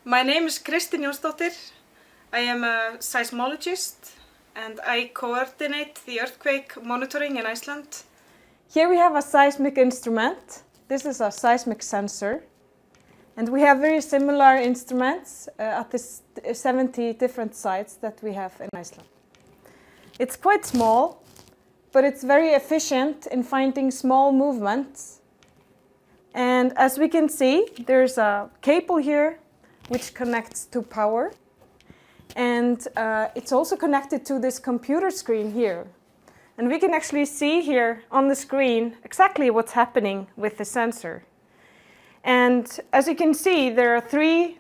My name is Kristín Jónsdóttir. I am a seismologist and I coordinate the earthquake monitoring in Iceland. Here we have a seismic instrument. This is a seismic sensor. And we have very similar instruments at the 70 different sites that we have in Iceland. It's quite small, but it's very efficient in finding small movements. And as we can see, there's a cable here which connects to power. And it's also connected to this computer screen here. And we can actually see here on the screen exactly what's happening with the sensor. And as you can see, there are 3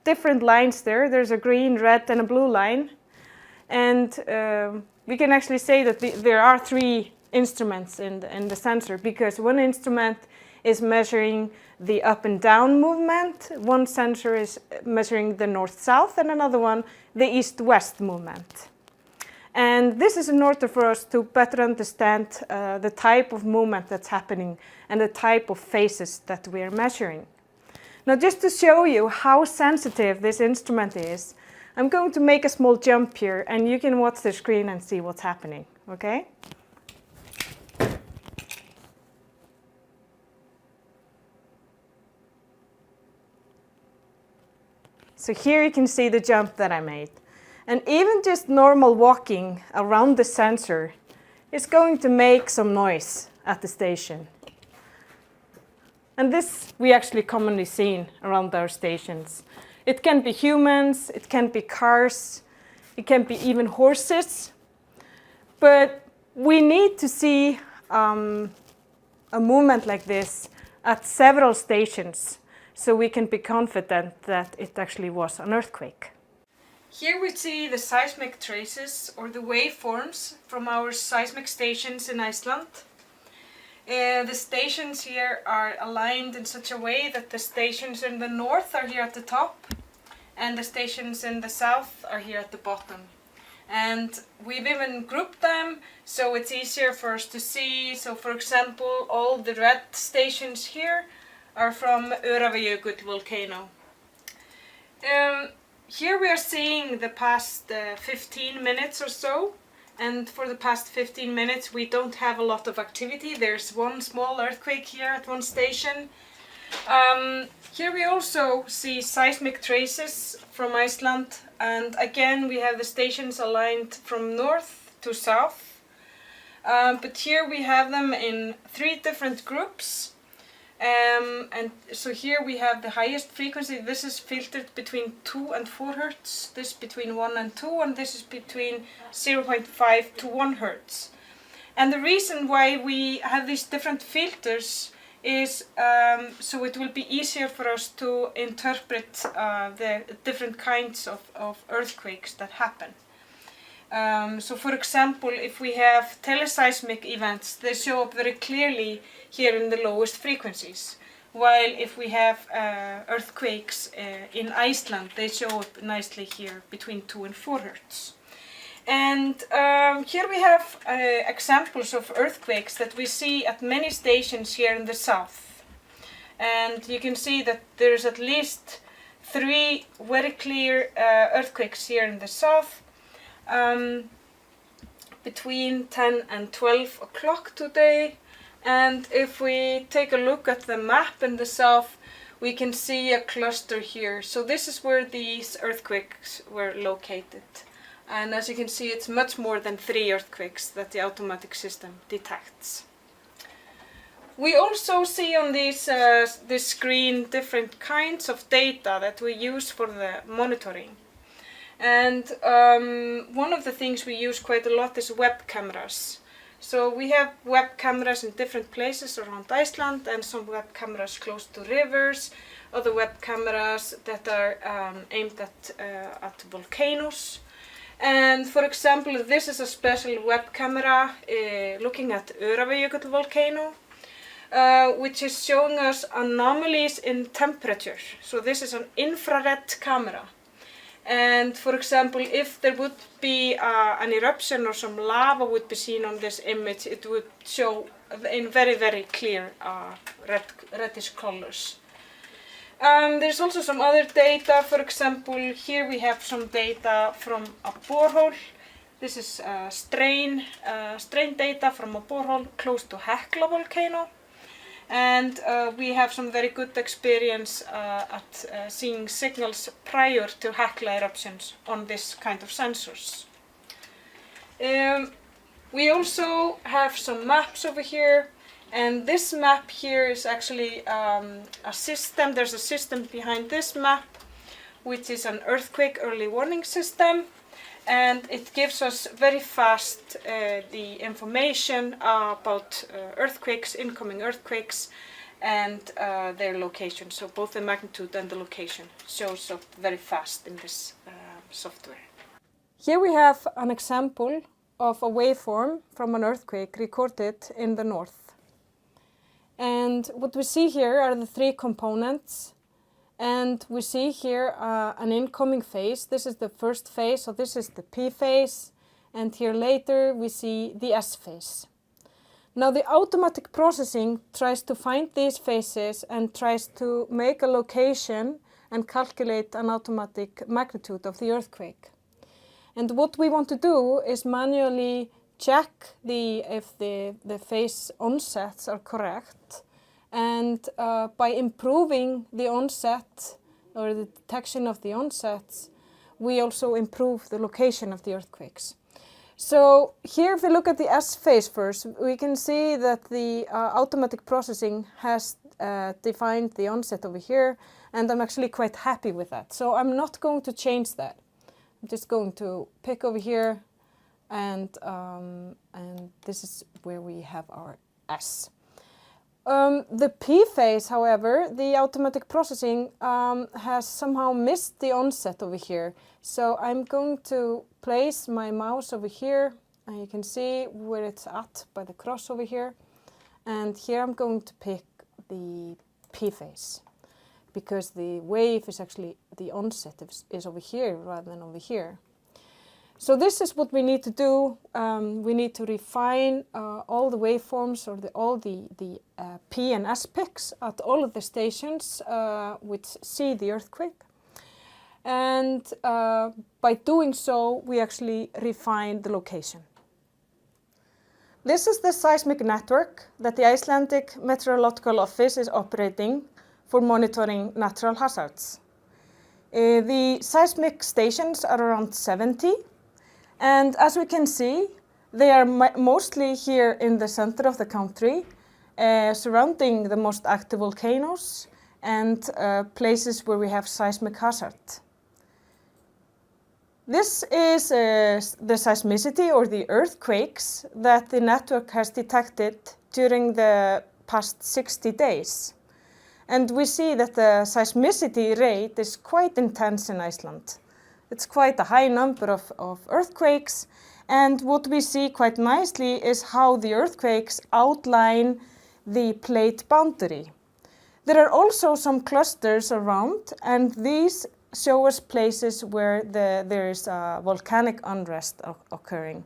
different lines there. There's a green, red, and a blue line. And we can actually say that there are 3 instruments in the sensor, because one instrument is measuring the up and down movement, one sensor is measuring the north-south, and another one the east-west movement. And this is in order for us to better understand the type of movement that's happening and the type of phases that we are measuring. Now, just to show you how sensitive this instrument is, I'm going to make a small jump here, and you can watch the screen and see what's happening, okay? So here you can see the jump that I made. And even just normal walking around the sensor is going to make some noise at the station. And this we actually commonly see around our stations. It can be humans, it can be cars, it can be even horses. But we need to see a movement like this at several stations, so we can be confident that it actually was an earthquake. Here we see the seismic traces, or the waveforms, from our seismic stations in Iceland. The stations here are aligned in such a way that the stations in the north are here at the top, and the stations in the south are here at the bottom. And we've even grouped them so it's easier for us to see. So for example, all the red stations here are from Öræfajökull volcano. Here we are seeing the past 15 minutes or so, and for the past 15 minutes we don't have a lot of activity. There's one small earthquake here at one station. Here we also see seismic traces from Iceland, and again we have the stations aligned from north to south. But here we have them in 3 different groups. And so here we have the highest frequency. This is filtered between 2 and 4 hertz, this between 1 and 2, and this is between 0.5 to 1 hertz. And the reason why we have these different filters is so it will be easier for us to interpret the different kinds of earthquakes that happen. So for example, if we have teleseismic events, they show up very clearly here in the lowest frequencies, while if we have earthquakes in Iceland, they show up nicely here between 2 and 4 hertz. And here we have examples of earthquakes that we see at many stations here in the south. And you can see that there's at least 3 very clear earthquakes here in the south. Between 10 and 12 o'clock today. And if we take a look at the map in the south, we can see a cluster here. So this is where these earthquakes were located. And as you can see, it's much more than 3 earthquakes that the automatic system detects. We also see on this screen different kinds of data that we use for the monitoring. And one of the things we use quite a lot is web cameras. So we have web cameras in different places around Iceland, and some web cameras close to rivers, other web cameras that are aimed at volcanoes. And for example, this is a special web camera looking at Öræfajökull volcano, which is showing us anomalies in temperature. So this is an infrared camera. And for example, if there would be an eruption or some lava would be seen on this image, it would show in very, very clear reddish colors. There's also some other data. For example, here we have some data from a borehole. This is strain data from a borehole close to Hekla volcano. And we have some very good experience at seeing signals prior to Hekla eruptions on this kind of sensors. We also have some maps over here. And this map here is actually a system. There's a system behind this map, which is an earthquake early warning system. And it gives us very fast the information about earthquakes, incoming earthquakes, and their location. So both the magnitude and the location shows up very fast in this software. Here we have an example of a waveform from an earthquake recorded in the north. And what we see here are the three components. And we see here an incoming phase. This is the first phase, so this is the P phase. And here later we see the S phase. Now the automatic processing tries to find these phases and tries to make a location and calculate an automatic magnitude of the earthquake. And what we want to do is manually check if the phase onsets are correct, and by improving the onset or the detection of the onsets, we also improve the location of the earthquakes. So here, if we look at the S phase first, we can see that the automatic processing has defined the onset over here, and I'm actually quite happy with that. So I'm not going to change that. I'm just going to pick over here, and this is where we have our S. The P phase, however, the automatic processing has somehow missed the onset over here. So I'm going to place my mouse over here, and you can see where it's at by the cross over here. And here I'm going to pick the P phase, because the wave is actually, the onset is over here rather than over here. So this is what we need to do. We need to refine all the waveforms, or all the P and S peaks at all of the stations which see the earthquake. And by doing so, we actually refine the location. This is the seismic network that the Icelandic Meteorological Office is operating for monitoring natural hazards. The seismic stations are around 70. And as we can see, they are mostly here in the center of the country, surrounding the most active volcanoes and places where we have seismic hazard. This is the seismicity, or the earthquakes, that the network has detected during the past 60 days. And we see that the seismicity rate is quite intense in Iceland. It's quite a high number of earthquakes, and what we see quite nicely is how the earthquakes outline the plate boundary. There are also some clusters around, and these show us places where there is volcanic unrest occurring.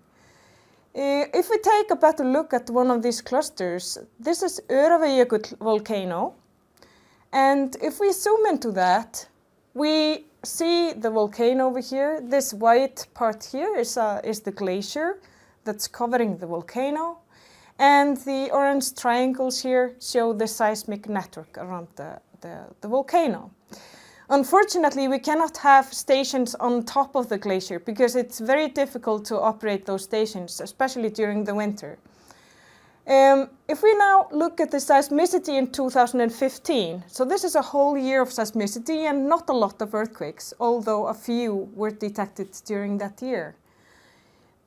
If we take a better look at one of these clusters, this is Öræfajökull volcano, and if we zoom into that, we see the volcano over here. This white part here is the glacier that's covering the volcano, and the orange triangles here show the seismic network around the volcano. Unfortunately, we cannot have stations on top of the glacier because it's very difficult to operate those stations, especially during the winter. If we now look at the seismicity in 2015, so this is a whole year of seismicity and not a lot of earthquakes, although a few were detected during that year.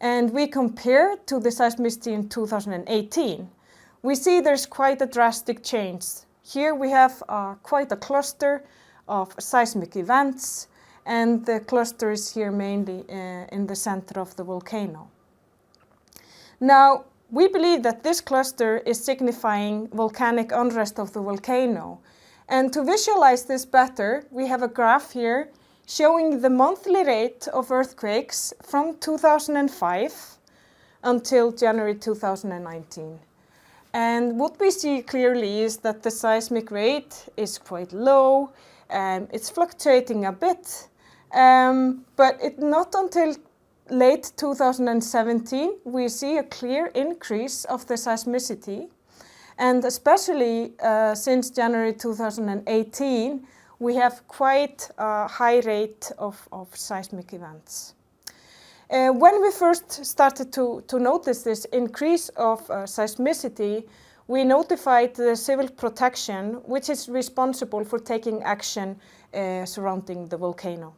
And we compare to the seismicity in 2018, we see there's quite a drastic change. Here we have quite a cluster of seismic events, and the cluster is here mainly in the center of the volcano. Now, we believe that this cluster is signifying volcanic unrest of the volcano. And to visualize this better, we have a graph here showing the monthly rate of earthquakes from 2005 until January 2019. And what we see clearly is that the seismic rate is quite low, It's fluctuating a bit, but not until late 2017 we see a clear increase of the seismicity, and especially since January 2018 we have quite a high rate of seismic events. When we first started to notice this increase of seismicity, we notified the civil protection, which is responsible for taking action surrounding the volcano.